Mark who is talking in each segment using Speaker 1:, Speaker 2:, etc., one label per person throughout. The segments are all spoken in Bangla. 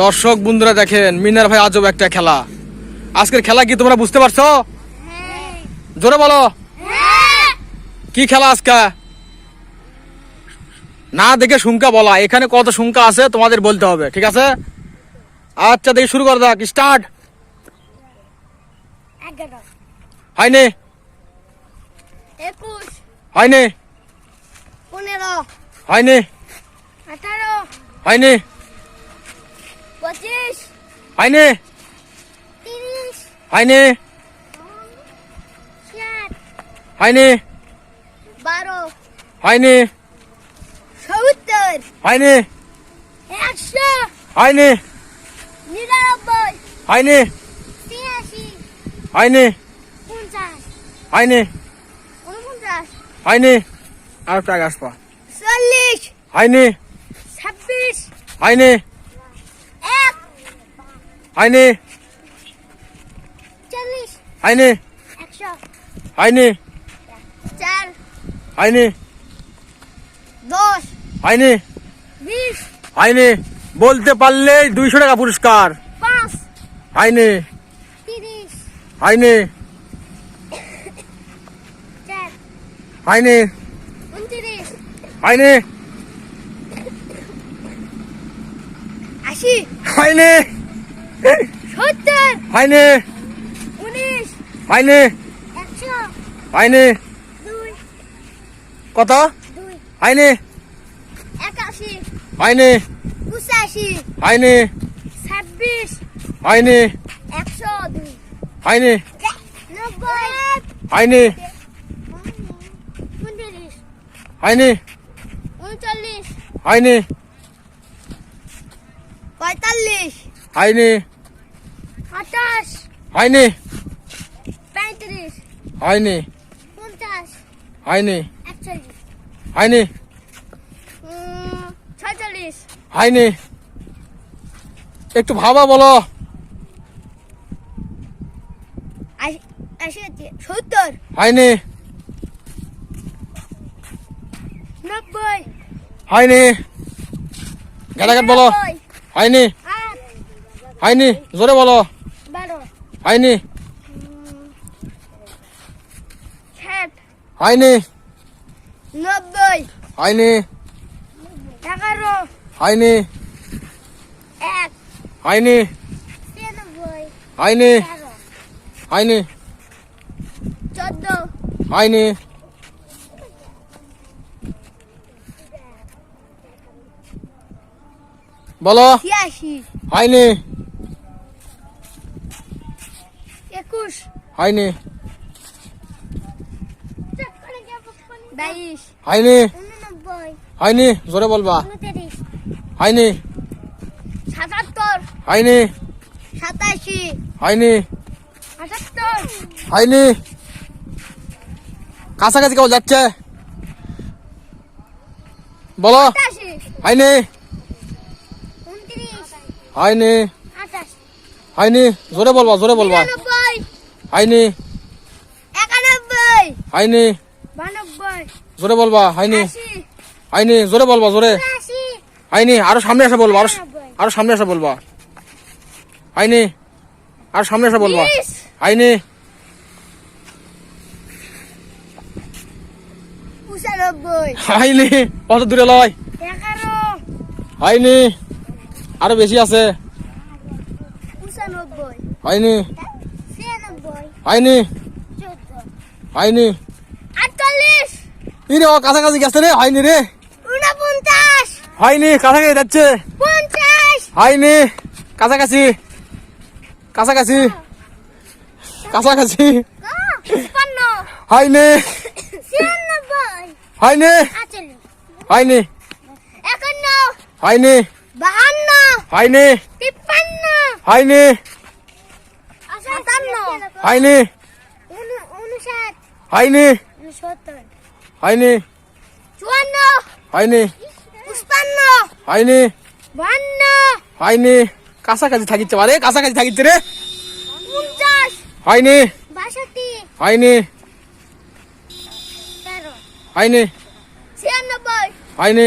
Speaker 1: দর্শক বন্ধুরা দেখেন মিনার ভাই আজব একটা খেলা। আজকের খেলা কি তোমরা বুঝতে পারছো? জোরে বলো কি খেলা আজকে। না দেখে সংখ্যা বলা, এখানে কত সংখ্যা আছে তোমাদের বলতে হবে, ঠিক আছে? আচ্ছা দেখি শুরু করা যাক, স্টার্ট। হয়নি হয়নি হয়নি হয়নি হয়নি হয়নি হয়নি হয়নি হয়নি হয়নি হয়নি হয়নি হয়নি হয়নি আর টাকা আসবা হয়নি হয়নি হয়নি হয়নি হয়নি হয়নি হয়নি হয়নি বলতে পারলে 200 টাকা পুরস্কার। হয়নি হয়নি হয়নি হয়নি হয়নি হয়নি হয়নি হয়নি কত হয়নি হয়নি হয়নি হয়নি হয়নি হয়নি হয়নি হয়নি হয়নি হয়নি হয়নি হয়নি হয়নি হয়নি একটু ভাবা বলো।
Speaker 2: 70
Speaker 1: হয়নি
Speaker 2: 90
Speaker 1: হয়নি গালাগাট বলো। হয়নি হয়নি জোরে বলো।
Speaker 2: 12
Speaker 1: হয়নি
Speaker 2: 60
Speaker 1: হয়নি
Speaker 2: 90
Speaker 1: হয়নি
Speaker 2: 11
Speaker 1: হয়নি
Speaker 2: 1
Speaker 1: হয়নি
Speaker 2: 93
Speaker 1: হয়নি হয়নি
Speaker 2: 14
Speaker 1: হয়নি বলো।
Speaker 2: 86
Speaker 1: হয়নি
Speaker 2: 21
Speaker 1: হয়নি
Speaker 2: 22
Speaker 1: হয়নি
Speaker 2: 89
Speaker 1: হয়নি জোরে বলবা।
Speaker 2: 29
Speaker 1: হয়নি
Speaker 2: 77
Speaker 1: হয়নি
Speaker 2: 87
Speaker 1: হয়নি
Speaker 2: 78
Speaker 1: হয়নি কাছাকাছি কেউ যাচ্ছে বলো।
Speaker 2: 88
Speaker 1: হয়নি
Speaker 2: 29
Speaker 1: হয়নি
Speaker 2: 28
Speaker 1: হয়নি জোরে বলবা জোরে বলবা।
Speaker 2: 99
Speaker 1: হয়নি
Speaker 2: 91
Speaker 1: হয়নি
Speaker 2: 92
Speaker 1: জোরে বলবা। হয়নি
Speaker 2: 80
Speaker 1: হয়নি জোরে বলবা জোরে।
Speaker 2: 83
Speaker 1: হয়নি আরো সামনে এসে বলবা, আরো সামনে এসে বলবা। হয়নি আর সামনে এসে বলবা।
Speaker 2: 20
Speaker 1: হয়নি
Speaker 2: 95
Speaker 1: হয়নি কত দূরে লয়।
Speaker 2: 11
Speaker 1: হয়নি আরো বেশি আছে।
Speaker 2: 95
Speaker 1: হয়নি
Speaker 2: 96
Speaker 1: হয়নি
Speaker 2: 14
Speaker 1: হয়নি
Speaker 2: 48
Speaker 1: রে ও কাছাকাছি গেছে রে। হয়নি রে
Speaker 2: 49
Speaker 1: হয়নি কাছাকাছি যাচ্ছে।
Speaker 2: 50
Speaker 1: হয়নি কাছাকাছি কাছাকাছি কাছাকাছি
Speaker 2: 56
Speaker 1: হয়নি
Speaker 2: 96
Speaker 1: হয়নি
Speaker 2: 48
Speaker 1: হয়নি
Speaker 2: 51
Speaker 1: হয়নি
Speaker 2: 52
Speaker 1: হয়নি
Speaker 2: 53
Speaker 1: হয়নি
Speaker 2: 57
Speaker 1: হয়নি
Speaker 2: 59
Speaker 1: হয়নি
Speaker 2: 70
Speaker 1: হয়নি
Speaker 2: 54
Speaker 1: হয়নি
Speaker 2: 55
Speaker 1: হয়নি
Speaker 2: 52
Speaker 1: হয়নি কাছাকাছি থাকিতে পারে, কাছাকাছি থাকিতে রে।
Speaker 2: 50
Speaker 1: হয়নি
Speaker 2: 62
Speaker 1: হয়নি
Speaker 2: 13
Speaker 1: হয়নি
Speaker 2: 96
Speaker 1: হয়নি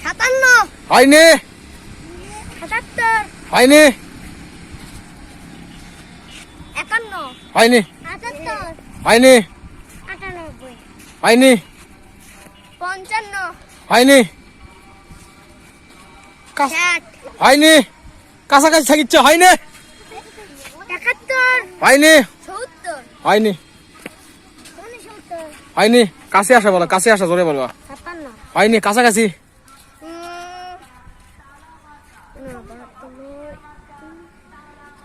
Speaker 2: সাতান্ন
Speaker 1: হয়নি,
Speaker 2: ৭৭
Speaker 1: হয়নি,
Speaker 2: ৫১
Speaker 1: হয়নি,
Speaker 2: ৭৮
Speaker 1: হয়নি,
Speaker 2: ৯৮
Speaker 1: হয়নি,
Speaker 2: ৫৫
Speaker 1: হয়নি,
Speaker 2: ৬০
Speaker 1: হয়নি, কাছাকাছি থাকিচ্ছ, হয়নি,
Speaker 2: ৭১
Speaker 1: হয়নি,
Speaker 2: ৭০
Speaker 1: হয়নি,
Speaker 2: ৬৯
Speaker 1: হয়নি, কাছে আসা বলো, কাছে আসা, জোরে বলো,
Speaker 2: ৫৬
Speaker 1: হয়নি, কাছাকাছি,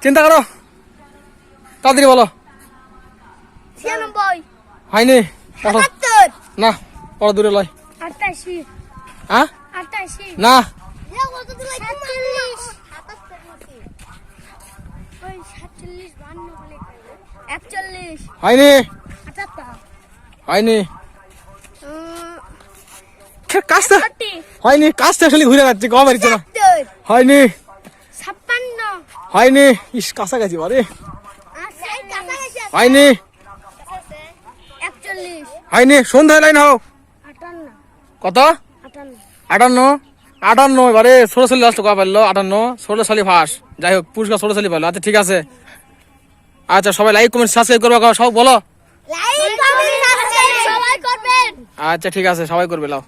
Speaker 1: চিন্তা করো, তাড়াতাড়ি বলো,
Speaker 2: ৯৬
Speaker 1: হয়নি, পড়ো।
Speaker 2: ৭৭
Speaker 1: না, পড়ো দূরে লয়,
Speaker 2: ৮৮
Speaker 1: হ্যাঁ,
Speaker 2: ৮৮
Speaker 1: না,
Speaker 2: ৪১
Speaker 1: হয়নি,
Speaker 2: ৭৮
Speaker 1: হয়নি, কাজটা
Speaker 2: ৬১
Speaker 1: হয়নি, কাজটা খালি ঘুরে যাচ্ছে, কম মারিচ্ছে না,
Speaker 2: ৭২
Speaker 1: হয়নি,
Speaker 2: ৫৬
Speaker 1: হয়নি, ইস কাছাকাছি বারে,
Speaker 2: ৪৮
Speaker 1: হয়নি,
Speaker 2: ৪১
Speaker 1: হয়নি, সন্ধ্যায় লাইন হও,
Speaker 2: ৫৮
Speaker 1: কত,
Speaker 2: ৫৮
Speaker 1: 58 এবারে ষোলশালি লাস্ট কয়া পারলো, 58 ষোলশালি ফাঁস, যাই হোক পুরস্কার ষোলশালি পারলো, আচ্ছা ঠিক আছে, আচ্ছা সবাই লাইক কমেন্ট সাবস্ক্রাইব করবা, সব বলো,
Speaker 2: লাইক কমেন্ট সাবস্ক্রাইব সবাই করবেন।
Speaker 1: আচ্ছা ঠিক আছে সবাই করবে লাও।